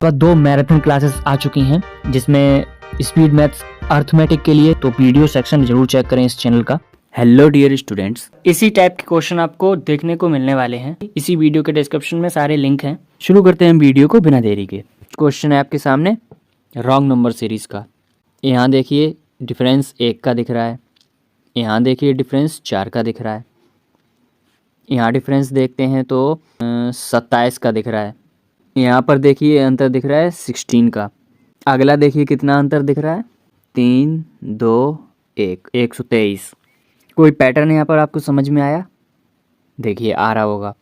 तो 2 marathon classes आ चुकी हैं जिसमें स्पीड मैथ्स अर्थमेटिक के लिए, तो वीडियो सेक्शन जरूर चेक करें इस चैनल का। हेलो डियर स्टूडेंट्स, इसी टाइप के क्वेश्चन आपको देखने को मिलने वाले हैं। इसी वीडियो के डिस्क्रिप्शन में सारे लिंक हैं। शुरू करते हैं वीडियो को बिना देरी के। क्वेश्चन है आपके सामने रॉन्ग नंबर सीरीज का। यहाँ देखिए डिफरेंस 1 का दिख रहा है, यहाँ देखिए डिफरेंस 4 का दिख रहा है, यहाँ डिफरेंस देखते हैं तो 27 का दिख रहा है, यहाँ पर देखिए अंतर दिख रहा है 16 का। अगला देखिए कितना अंतर दिख रहा है, 3, 2, 1, 123। कोई पैटर्न यहाँ पर आपको समझ में आया? देखिए आ रहा होगा।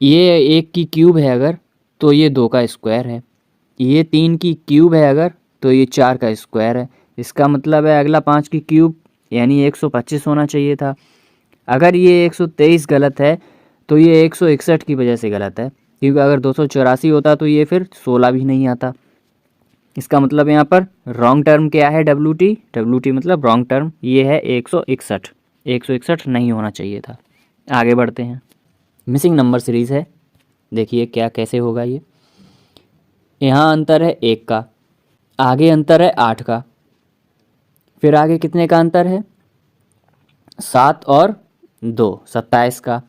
ये 1 की क्यूब है अगर तो ये 2 का स्क्वायर है, ये 3 की क्यूब है अगर तो ये 4 का स्क्वायर है। इसका मतलब है अगला 5 की क्यूब यानी 125 होना चाहिए था। अगर ये 123 गलत है तो ये 161 की वजह से गलत है, क्योंकि अगर 284 होता तो ये फिर 16 भी नहीं आता। इसका मतलब यहाँ पर रॉन्ग टर्म क्या है? डब्ल्यू टी मतलब रॉन्ग टर्म, ये है 161। 161 नहीं होना चाहिए था। आगे बढ़ते हैं। मिसिंग नंबर सीरीज़ है, देखिए क्या कैसे होगा ये। यहाँ अंतर है 1 का, आगे अंतर है 8 का, फिर आगे कितने का अंतर है? 7 और 2, 27 का।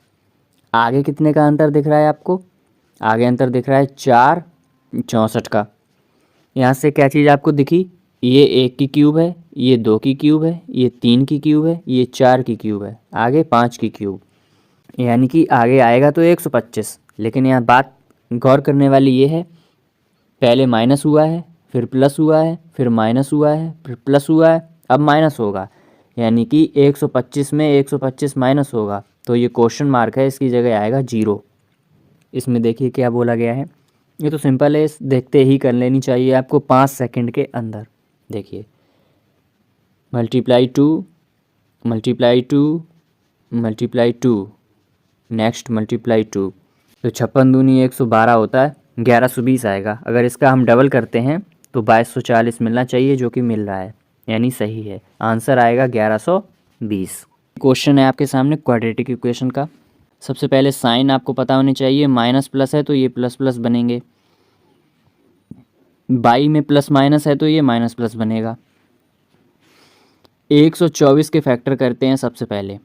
आगे कितने का अंतर दिख रहा है आपको? आगे अंतर दिख रहा है 4, 64 का। यहाँ से क्या चीज़ आपको दिखी? ये 1 की क्यूब है, ये 2 की क्यूब है, ये 3 की क्यूब है, ये 4 की क्यूब है, आगे 5 की क्यूब, यानी कि आगे आएगा तो 125। लेकिन यहाँ बात गौर करने वाली ये है, पहले माइनस हुआ है, फिर प्लस हुआ है, फिर माइनस हुआ है, फिर प्लस हुआ है, अब माइनस होगा, यानी कि 125 में 125 माइनस होगा, तो ये क्वेश्चन मार्क है, इसकी जगह आएगा 0। इसमें देखिए क्या बोला गया है। ये तो सिंपल है, देखते ही कर लेनी चाहिए आपको 5 सेकंड के अंदर। देखिए multiply 2 multiply 2 multiply 2, next multiply 2, तो 56 दूनी 112 होता है, 1120 आएगा। अगर इसका हम डबल करते हैं तो 2240 मिलना चाहिए, जो कि मिल रहा है, यानी सही है। आंसर आएगा 1120। क्वेश्चन है आपके सामने क्वाड्रेटिक इक्वेशन का। सबसे पहले साइन आपको पता होनी चाहिए, माइनस प्लस है तो ये प्लस प्लस बनेंगे, बाई में प्लस माइनस है तो ये माइनस प्लस बनेगा। 124 के फैक्टर करते हैं। सबसे पहले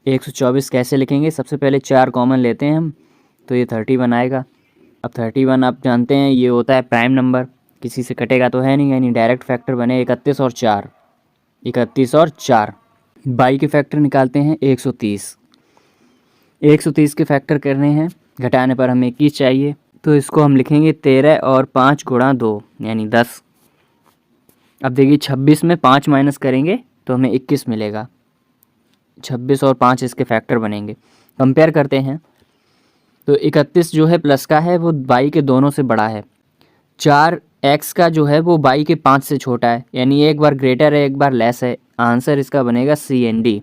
124 कैसे लिखेंगे? सबसे पहले 4 कॉमन लेते हैं हम, तो ये 30 बनाएगा। अब 31 आप जानते हैं ये होता है प्राइम नंबर, किसी से कटेगा तो है नहीं, यानी डायरेक्ट फैक्टर बने 31 और 4, 31 और 4। बाई के फैक्टर निकालते हैं 130, 130 के फैक्टर करने हैं, घटाने पर हमें 21 चाहिए, तो इसको हम लिखेंगे 13 और 5 गुणा 2 यानी 10। अब देखिए 26 में 5 माइनस करेंगे तो हमें 21 मिलेगा। 26 और 5 इसके फैक्टर बनेंगे। कंपेयर करते हैं तो 31 जो है प्लस का है, वो बाई के दोनों से बड़ा है। 4x का जो है वो बाई के 5 से छोटा है, यानी एक बार ग्रेटर है एक बार लेस है। आंसर इसका बनेगा CND।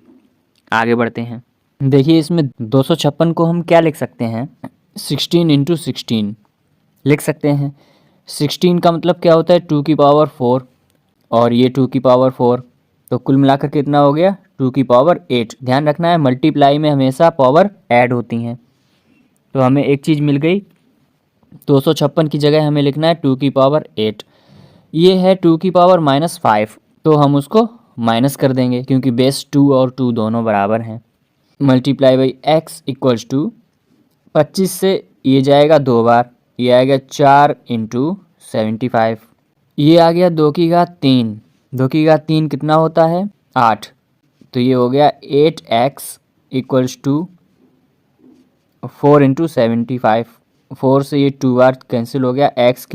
आगे बढ़ते हैं। देखिए इसमें 256 को हम क्या लिख सकते हैं? 16 इंटू 16 लिख सकते हैं। 16 का मतलब क्या होता है? 2 की पावर 4, और ये 2 की पावर 4, तो कुल मिलाकर कितना हो गया? 2 की पावर 8। ध्यान रखना है मल्टीप्लाई में हमेशा पावर ऐड होती हैं। तो हमें एक चीज़ मिल गई, 256 की जगह हमें लिखना है 2 की पावर 8। ये है 2 की पावर -5, तो हम उसको माइनस कर देंगे क्योंकि बेस 2 और 2 दोनों बराबर हैं। Multiply by x equals to 25 से ये जाएगा 2 बार, ये आएगा 4 इंटू 75, ये आ गया 2 की घात 3। 2 की घात 3 कितना होता है? 8, तो ये हो गया 8x इक्वल्स टू 4 इंटू 75। 4 से ये 2 बार कैंसिल हो गया, x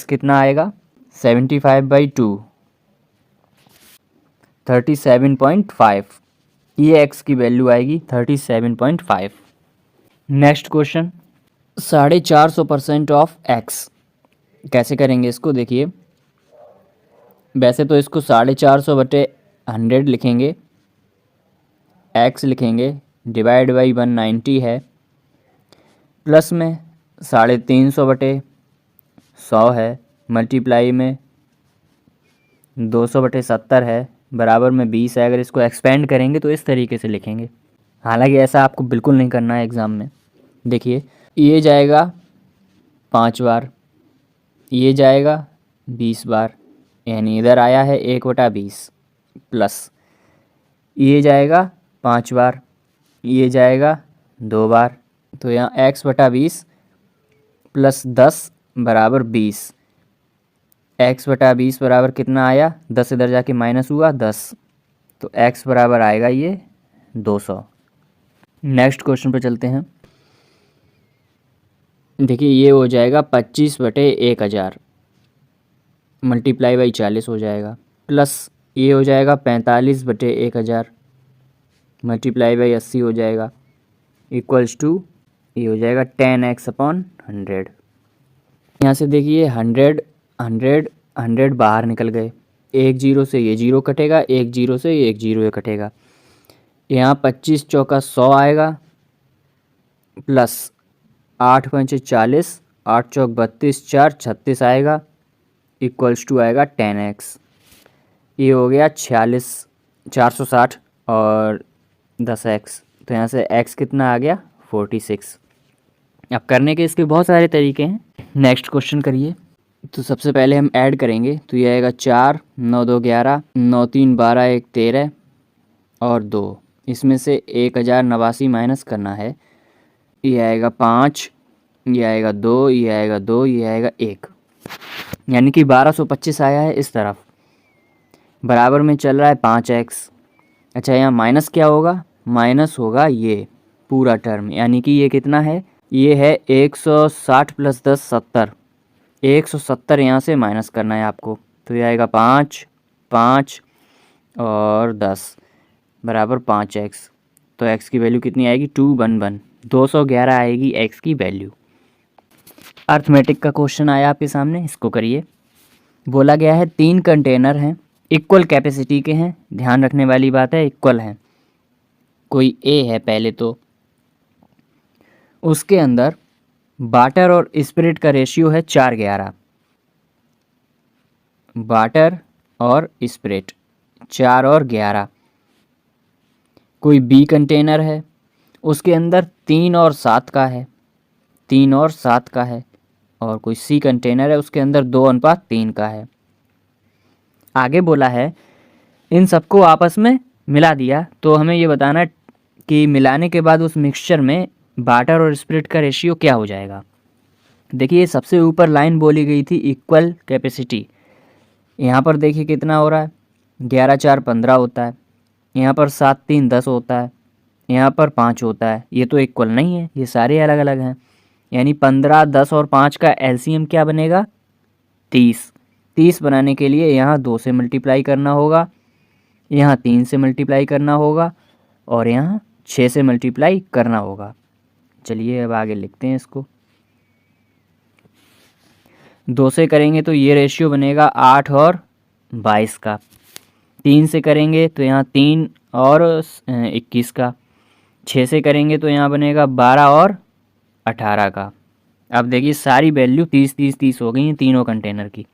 कितना आएगा? 75/2, 37.5। ये x की वैल्यू आएगी 37.5। नेक्स्ट क्वेश्चन, 450% ऑफ x कैसे करेंगे इसको? देखिए वैसे तो इसको 450/100 लिखेंगे, x लिखेंगे, डिवाइड बाई 190 है, प्लस में 350/100 है, मल्टीप्लाई में 200/70 है, बराबर में 20 है। अगर इसको एक्सपेंड करेंगे तो इस तरीके से लिखेंगे। हालांकि ऐसा आपको बिल्कुल नहीं करना है एग्ज़ाम में। देखिए ये जाएगा 5 बार, ये जाएगा 20 बार, यानी इधर आया है 1/20 प्लस ये जाएगा 5 बार, ये जाएगा 2 बार। तो यहाँ x/20 प्लस 10 बराबर 20। x/20 बराबर कितना आया, 10 इधर जाके माइनस हुआ 10, तो x बराबर आएगा ये 200। नेक्स्ट क्वेश्चन पे चलते हैं। देखिए ये हो जाएगा 25/1000 मल्टीप्लाई बाई 40 हो जाएगा, प्लस ये हो जाएगा 45/1000 मल्टीप्लाई बाई 80 हो जाएगा, इक्वल्स टू ये हो जाएगा 10x/100। यहाँ से देखिए 100 100 100 बाहर निकल गए, एक जीरो से ये जीरो कटेगा, एक जीरो से ये एक जीरो ये कटेगा। यहाँ 25 चौका 100 आएगा, प्लस 8 पंचे 40, 8 चौक 32, 4 36 आएगा, इक्वल्स टू आएगा 10x। ये हो गया 46 460 और 10x, तो यहाँ से x कितना आ गया 46। अब करने के इसके बहुत सारे तरीके हैं। नेक्स्ट क्वेश्चन करिए। तो सबसे पहले हम ऐड करेंगे, तो ये आएगा 4 9 2 11 9 3 12 1 13 और 2, इसमें से 1089 माइनस करना है। ये आएगा 5, ये आएगा 2, ये आएगा 2, ये आएगा 1, यानी कि 1225 आया है इस तरफ। बराबर में चल रहा है 5x। अच्छा यहाँ माइनस क्या होगा, माइनस होगा ये पूरा टर्म, यानी कि ये कितना है, ये है 160 प्लस 10 70, 170 यहाँ से माइनस करना है आपको। तो ये आएगा 5 5 और 10 बराबर 5x। तो x की वैल्यू कितनी आएगी 211, 211 आएगी x की वैल्यू। अर्थमेटिक का क्वेश्चन आया आपके सामने, इसको करिए। बोला गया है 3 कंटेनर हैं, इक्वल कैपेसिटी के हैं। ध्यान रखने वाली बात है इक्वल हैं। कोई A है पहले, तो उसके अंदर वाटर और स्पिरिट का रेशियो है 4:11। वाटर और स्पिरिट 4 और 11। कोई B कंटेनर है, उसके अंदर 3 और 7 का है, 3 और 7 का है। और कोई C कंटेनर है, उसके अंदर 2:3 का है। आगे बोला है इन सबको आपस में मिला दिया, तो हमें ये बताना है कि मिलाने के बाद उस मिक्सचर में वाटर और स्पिरिट का रेशियो क्या हो जाएगा। देखिए सबसे ऊपर लाइन बोली गई थी इक्वल कैपेसिटी, यहाँ पर देखिए कितना हो रहा है, 11 4 15 होता है, यहाँ पर 7 3 10 होता है, यहाँ पर 5 होता है। ये तो इक्वल नहीं है, ये सारे अलग अलग हैं। यानी 15 10 और 5 का एलसीएम क्या बनेगा 30। 30 बनाने के लिए यहाँ 2 से मल्टीप्लाई करना होगा, यहाँ 3 से मल्टीप्लाई करना होगा और यहाँ 6 से मल्टीप्लाई करना होगा। चलिए अब आगे लिखते हैं इसको। 2 से करेंगे तो ये रेशियो बनेगा 8 और 22 का। 3 से करेंगे तो यहाँ 3 और 21 का। 6 से करेंगे तो यहाँ बनेगा 12 और 18 का। अब देखिए सारी वैल्यू 30 30 30 हो गई हैं तीनों कंटेनर की।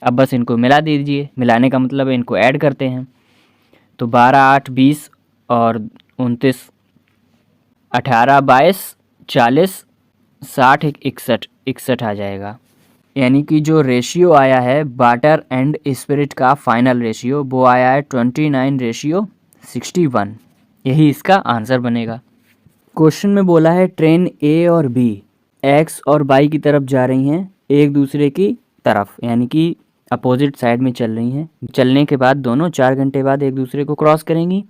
अब बस इनको मिला दीजिए, मिलाने का मतलब है इनको ऐड करते हैं। तो 12 8 20 और 29 18 22 40 60 61 61 आ जाएगा। यानी कि जो रेशियो आया है वाटर एंड स्पिरिट का फाइनल रेशियो, वो आया है 29:61। यही इसका आंसर बनेगा। क्वेश्चन में बोला है ट्रेन ए और बी एक्स और वाई की तरफ जा रही हैं एक दूसरे की तरफ, यानी कि अपोजिट साइड में चल रही हैं। चलने के बाद दोनों 4 घंटे बाद एक दूसरे को क्रॉस करेंगी।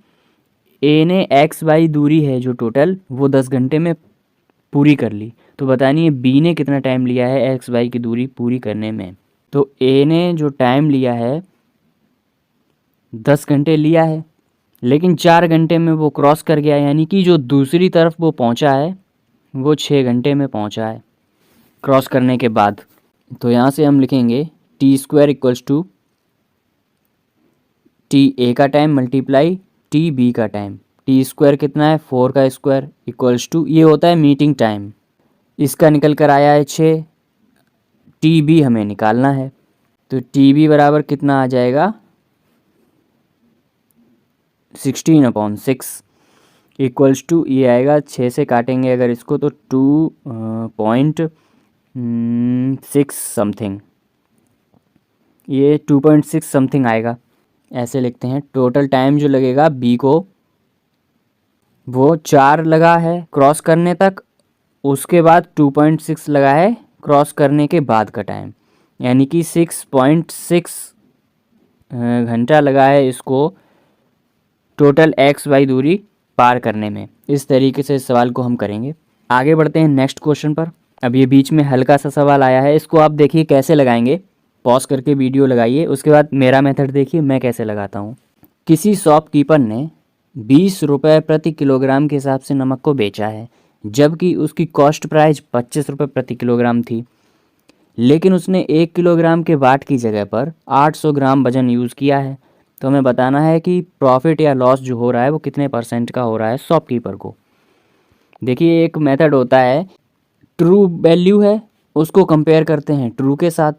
ए ने एक्स वाई दूरी है जो टोटल वो 10 घंटे में पूरी कर ली, तो बतानिए बी ने कितना टाइम लिया है एक्स वाई की दूरी पूरी करने में। तो ए ने जो टाइम लिया है 10 घंटे लिया है, लेकिन 4 घंटे में वो क्रॉस कर गया, यानी कि जो दूसरी तरफ वो पहुंचा है वो 6 घंटे में पहुंचा है क्रॉस करने के बाद। तो यहाँ से हम लिखेंगे t² equals to T A का टाइम मल्टीप्लाई टी बी का टाइम। t² कितना है 4 का स्क्वायर इक्वल्स टू ये होता है मीटिंग टाइम, इसका निकल कर आया है 6। टी बी हमें निकालना है, तो टी बी बराबर कितना आ जाएगा 16/6 इक्वल्स टू ये आएगा 6 से काटेंगे अगर इसको तो 2.9 6 समथिंग, ये 2.6 समथिंग आएगा, ऐसे लिखते हैं। टोटल टाइम जो लगेगा बी को, वो 4 लगा है क्रॉस करने तक, उसके बाद 2.6 लगा है क्रॉस करने के बाद का टाइम, यानी कि 6.6 घंटा लगा है इसको टोटल एक्स वाई दूरी पार करने में। इस तरीके से इस सवाल को हम करेंगे। आगे बढ़ते हैं नेक्स्ट क्वेश्चन पर। अब ये बीच में हल्का सा सवाल आया है, इसको आप देखिए कैसे लगाएंगे, पॉज करके वीडियो लगाइए, उसके बाद मेरा मेथड देखिए मैं कैसे लगाता हूँ। किसी शॉपकीपर ने 20 रुपये प्रति किलोग्राम के हिसाब से नमक को बेचा है, जबकि उसकी कॉस्ट प्राइस 25 रुपये प्रति किलोग्राम थी, लेकिन उसने 1 किलोग्राम के वाट की जगह पर 800 ग्राम वजन यूज़ किया है। तो हमें बताना है कि प्रॉफिट या लॉस जो हो रहा है वो कितने % का हो रहा है शॉपकीपर को। देखिए एक मेथड होता है, ट्रू वैल्यू है उसको कंपेयर करते हैं ट्रू के साथ,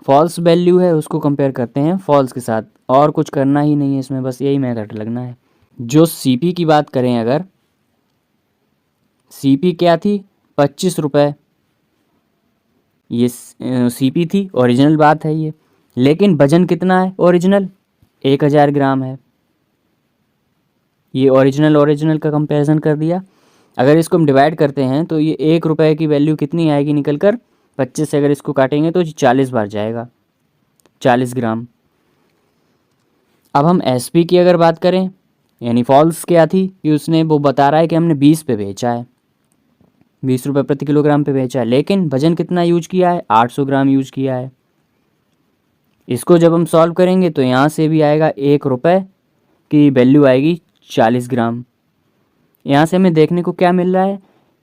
फॉल्स वैल्यू है उसको कंपेयर करते हैं फॉल्स के साथ, और कुछ करना ही नहीं है इसमें, बस यही मेथड लगना है। जो सीपी की बात करें, अगर सीपी क्या थी 25 रुपये, ये सीपी थी, ओरिजिनल बात है ये, लेकिन वजन कितना है ओरिजिनल 1000 ग्राम है, ये ओरिजिनल का कंपैरिजन कर दिया। अगर इसको हम डिवाइड करते हैं तो ये 1 रुपये की वैल्यू कितनी आएगी निकल कर, 25 से अगर इसको काटेंगे तो 40 बार जाएगा, 40 ग्राम। अब हम एसपी की अगर बात करें, यानी फॉल्स क्या थी कि उसने वो बता रहा है कि हमने 20 पे बेचा है, 20 रुपये प्रति किलोग्राम पे बेचा है, लेकिन वजन कितना यूज किया है 800 ग्राम यूज किया है। इसको जब हम सॉल्व करेंगे तो यहाँ से भी आएगा 1 रुपये की वैल्यू आएगी 40 ग्राम। यहाँ से हमें देखने को क्या मिल रहा है,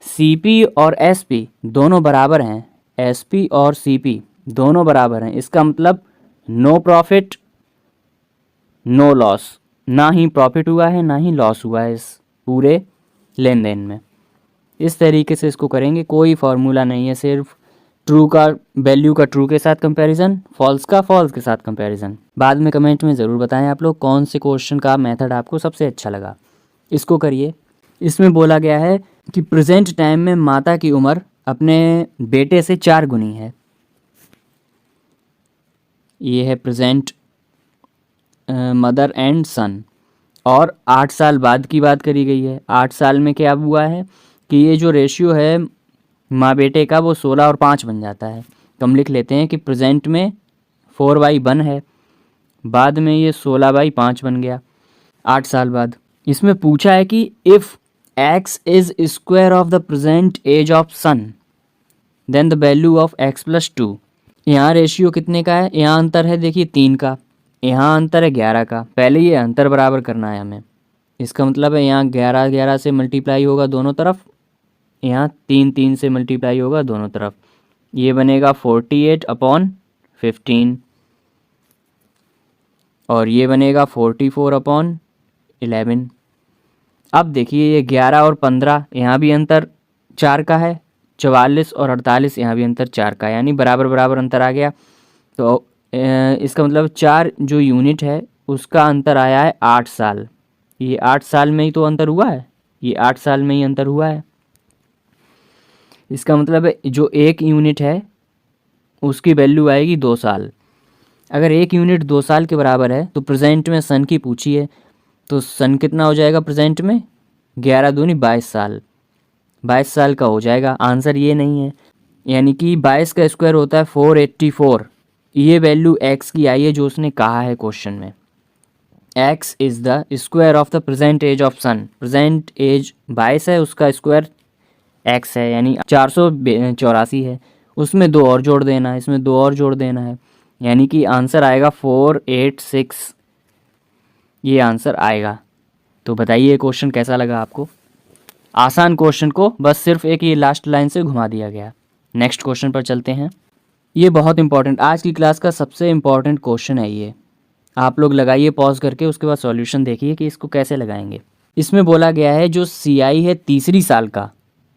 सीपी और एसपी दोनों बराबर हैं, एसपी और सीपी दोनों बराबर हैं, इसका मतलब नो प्रॉफिट नो लॉस, ना ही प्रॉफिट हुआ है ना ही लॉस हुआ है इस पूरे लेन देन में। इस तरीके से इसको करेंगे, कोई फार्मूला नहीं है, सिर्फ ट्रू का वैल्यू का ट्रू के साथ कंपैरिजन, फॉल्स का फॉल्स के साथ कंपैरिजन। बाद में कमेंट में ज़रूर बताएं आप लोग कौन से क्वेश्चन का मेथड आपको सबसे अच्छा लगा, इसको करिए। इसमें बोला गया है कि प्रेजेंट टाइम में माता की उम्र अपने बेटे से 4 गुनी है, ये है प्रेजेंट मदर एंड सन, और 8 साल बाद की बात करी गई है। 8 साल में क्या हुआ है कि ये जो रेशियो है माँ बेटे का वो 16 और 5 बन जाता है। तो हम लिख लेते हैं कि प्रेजेंट में 4/1 है, बाद में ये 16/5 बन गया 8 साल बाद। इसमें पूछा है कि if x is square of the present age of son then the value of x+2। यहाँ रेशियो कितने का है, यहाँ अंतर है देखिए 3 का, यहाँ अंतर है 11 का। पहले ये अंतर बराबर करना है हमें, इसका मतलब है यहाँ 11 से मल्टीप्लाई होगा दोनों तरफ, यहाँ 3 से मल्टीप्लाई होगा दोनों तरफ, ये बनेगा 48/15 और ये बनेगा 44/11। अब देखिए ये 11 और 15 यहाँ भी अंतर 4 का है, 44 और 48 यहाँ भी अंतर 4 का है, यानी बराबर बराबर अंतर आ गया। तो इसका मतलब 4 जो यूनिट है उसका अंतर आया है 8 साल, ये 8 साल में ही तो अंतर हुआ है, ये 8 साल में ही अंतर हुआ है। इसका मतलब है जो 1 यूनिट है उसकी वैल्यू आएगी 2 साल। अगर 1 यूनिट 2 साल के बराबर है तो प्रेजेंट में सन की पूछी है, तो सन कितना हो जाएगा प्रेजेंट में, 11 दूनी 22 साल, 22 साल का हो जाएगा। आंसर ये नहीं है, यानी कि 22 का स्क्वायर होता है 484, ये वैल्यू x की आई है जो उसने कहा है क्वेश्चन में। x is the square of the present age of son, present age 22 है, उसका स्क्वायर x है, यानी 484 है, उसमें 2 और जोड़ देना है, इसमें 2 और जोड़ देना है, यानी कि आंसर आएगा 486, ये आंसर आएगा। तो बताइए ये क्वेश्चन कैसा लगा आपको। आसान क्वेश्चन को बस सिर्फ एक ये लास्ट लाइन से घुमा दिया गया। नेक्स्ट क्वेश्चन पर चलते हैं। ये बहुत इंपॉर्टेंट, आज की क्लास का सबसे इम्पॉर्टेंट क्वेश्चन है ये, आप लोग लगाइए पॉज करके, उसके बाद सॉल्यूशन देखिए कि इसको कैसे लगाएंगे। इसमें बोला गया है जो CI है तीसरी साल का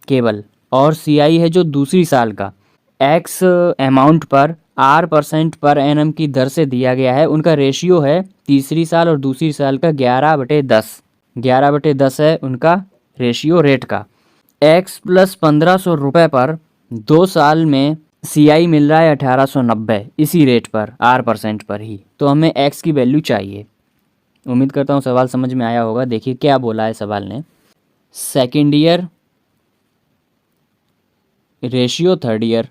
केवल, और CI है जो दूसरी साल का, X अमाउंट पर R% पर एनम की दर से दिया गया है, उनका रेशियो है तीसरी साल और दूसरी साल का 11/10, 11/10 है उनका रेशियो रेट का। X + 1500 रुपये पर 2 साल में CI मिल रहा है 1890 इसी रेट पर R% पर ही, तो हमें X की वैल्यू चाहिए। उम्मीद करता हूँ सवाल समझ में आया होगा। देखिए क्या बोला है सवाल ने, second year ratio third year.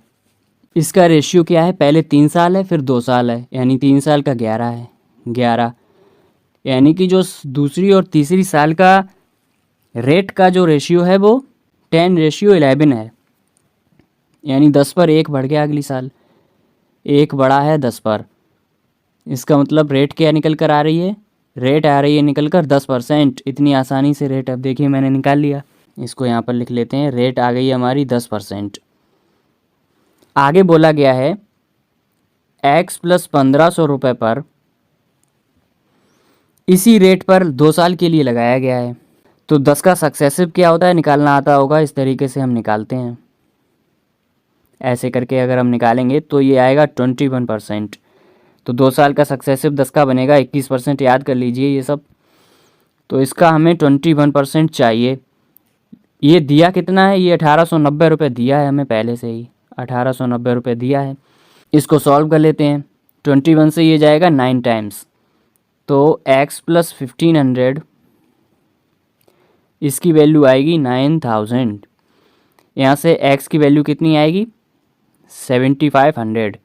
इसका रेशियो क्या है, पहले 3 साल है फिर 2 साल है, यानी 3 साल का 11 है, 11, यानी कि जो दूसरी और तीसरी साल का रेट का जो रेशियो है वो 10:11 है, यानी 10 पर 1 बढ़ गया अगली साल, 1 बढ़ा है 10 पर। इसका मतलब रेट क्या निकल कर आ रही है, रेट आ रही है निकल कर 10%। इतनी आसानी से रेट, अब देखिए मैंने निकाल लिया। इसको यहाँ पर लिख लेते हैं, रेट आ गई हमारी 10%। आगे बोला गया है X + 1500 रुपये पर इसी रेट पर 2 साल के लिए लगाया गया है। तो 10 का सक्सेसिव क्या होता है निकालना आता होगा, इस तरीके से हम निकालते हैं। ऐसे करके अगर हम निकालेंगे तो ये आएगा 21%। तो 2 साल का सक्सेसिव 10 का बनेगा 21%, याद कर लीजिए ये सब। तो इसका हमें 21% चाहिए। ये दिया कितना है, ये 1890 रुपये दिया है हमें पहले से ही, 1890 रुपये दिया है। इसको सॉल्व कर लेते हैं। 21 से ये जाएगा 9 टाइम्स, तो X + 1500 इसकी वैल्यू आएगी 9000। यहाँ से X की वैल्यू कितनी आएगी, 7500।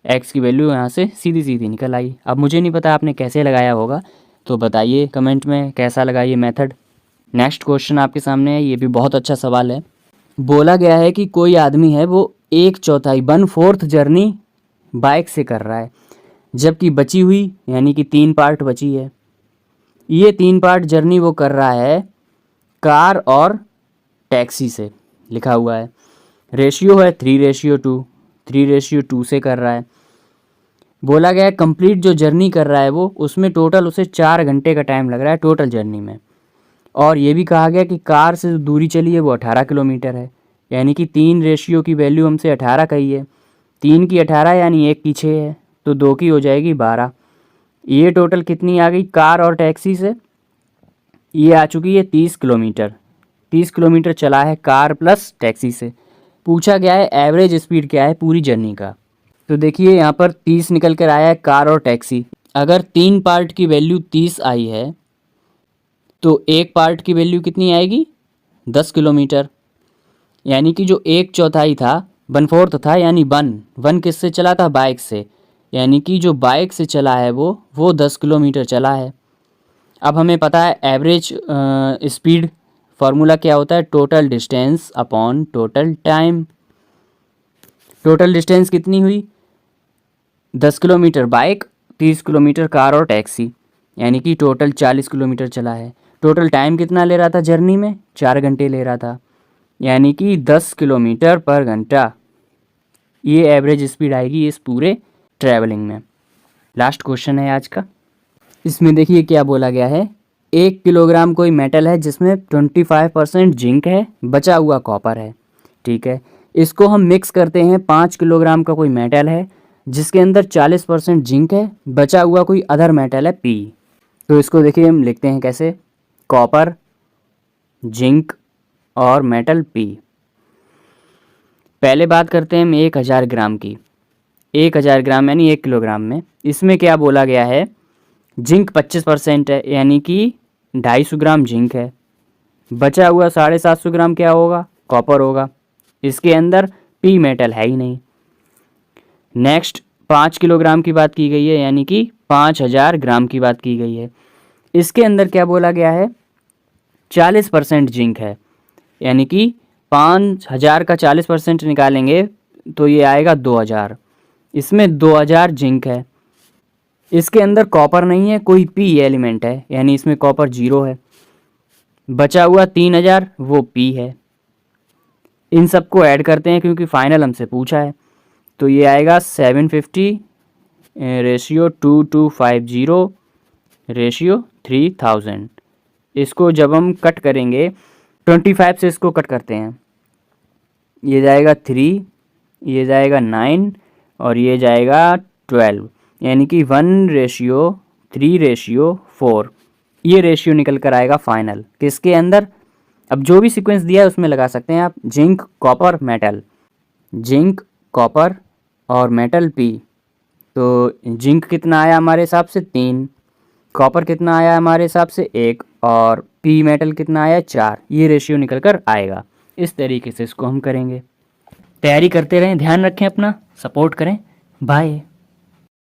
X की वैल्यू यहाँ से सीधी सीधी निकल आई। अब मुझे नहीं पता आपने कैसे लगाया होगा, तो बताइए कमेंट में कैसा लगा ये मेथड। नेक्स्ट क्वेश्चन आपके सामने है, ये भी बहुत अच्छा सवाल है। बोला गया है कि कोई आदमी है वो 1/4 1/4 जर्नी बाइक से कर रहा है, जबकि बची हुई यानी कि 3 पार्ट बची है। ये 3 पार्ट जर्नी वो कर रहा है कार और टैक्सी से, लिखा हुआ है। रेशियो है 3:2, 3:2 से कर रहा है। बोला गया है कंप्लीट जो जर्नी कर रहा है वो, उसमें टोटल उसे 4 घंटे का टाइम लग रहा है टोटल जर्नी में। और ये भी कहा गया कि कार से दूरी चली है वो 18 किलोमीटर है, यानी कि 3 रेशियो की वैल्यू हमसे 18 कही है। 3 की 18 यानी 1 की 6 है, तो 2 की हो जाएगी 12। ये टोटल कितनी आ गई कार और टैक्सी से, ये आ चुकी है 30 किलोमीटर। 30 किलोमीटर चला है कार प्लस टैक्सी से। पूछा गया है एवरेज स्पीड क्या है पूरी जर्नी का। तो देखिए यहाँ पर 30 निकल कर आया है कार और टैक्सी। अगर 3 पार्ट की वैल्यू 30 आई है तो 1 पार्ट की वैल्यू कितनी आएगी, 10 किलोमीटर। यानी कि जो 1/4 था 1/4 था, यानी 1 किससे चला था, बाइक से। यानी कि जो बाइक से चला है वो 10 किलोमीटर चला है। अब हमें पता है एवरेज स्पीड फार्मूला क्या होता है, total distance upon total time. Total distance कितनी हुई, 10 किलोमीटर बाइक, 30 किलोमीटर कार और टैक्सी, यानी कि टोटल 40 किलोमीटर चला है। टोटल टाइम कितना ले रहा था जर्नी में, 4 घंटे ले रहा था, यानी कि 10 किलोमीटर पर घंटा। ये एवरेज स्पीड आएगी इस पूरे ट्रैवलिंग में। लास्ट क्वेश्चन है आज का। इसमें देखिए क्या बोला गया है, 1 किलोग्राम कोई मेटल है जिसमें 25% जिंक है, बचा हुआ कॉपर है। ठीक है, इसको हम मिक्स करते हैं। 5 किलोग्राम का कोई मेटल है जिसके अंदर 40% जिंक है, बचा हुआ कोई अदर मेटल है पी। तो इसको देखिए हम लिखते हैं कैसे, कॉपर, जिंक और मेटल पी। पहले बात करते हैं हम 1000 ग्राम की। 1000 ग्राम यानी 1 किलोग्राम में, इसमें क्या बोला गया है, जिंक 25% है, यानी कि 250 ग्राम जिंक है। बचा हुआ 750 ग्राम क्या होगा, कॉपर होगा। इसके अंदर पी मेटल है ही नहीं। नेक्स्ट 5 किलोग्राम की बात की गई है, यानी कि 5000 ग्राम की बात की गई है। इसके अंदर क्या बोला गया है, 40% जिंक है, यानी कि 5000 का 40% निकालेंगे तो ये आएगा 2000। इसमें 2000 जिंक है। इसके अंदर कॉपर नहीं है, कोई पी एलिमेंट है, यानी इसमें कॉपर 0 है। बचा हुआ 3000 वो पी है। इन सबको ऐड करते हैं क्योंकि फाइनल हमसे पूछा है, तो ये आएगा 750:2250:3000। इसको जब हम कट करेंगे 25 से इसको कट करते हैं, ये जाएगा 3, ये जाएगा 9 और ये जाएगा 12, यानी कि 1:3:4। ये रेशियो निकल कर आएगा फाइनल किसके अंदर। अब जो भी सीक्वेंस दिया है उसमें लगा सकते हैं आप, zinc, copper, metal. Zinc, copper और मेटल पी। तो जिंक कितना आया हमारे हिसाब से 3, कॉपर कितना आया हमारे हिसाब से 1 और पी मेटल कितना आया 4। ये रेशियो निकल कर आएगा। इस तरीके से इसको हम करेंगे। तैयारी करते रहें, ध्यान रखें अपना, सपोर्ट करें। बाय।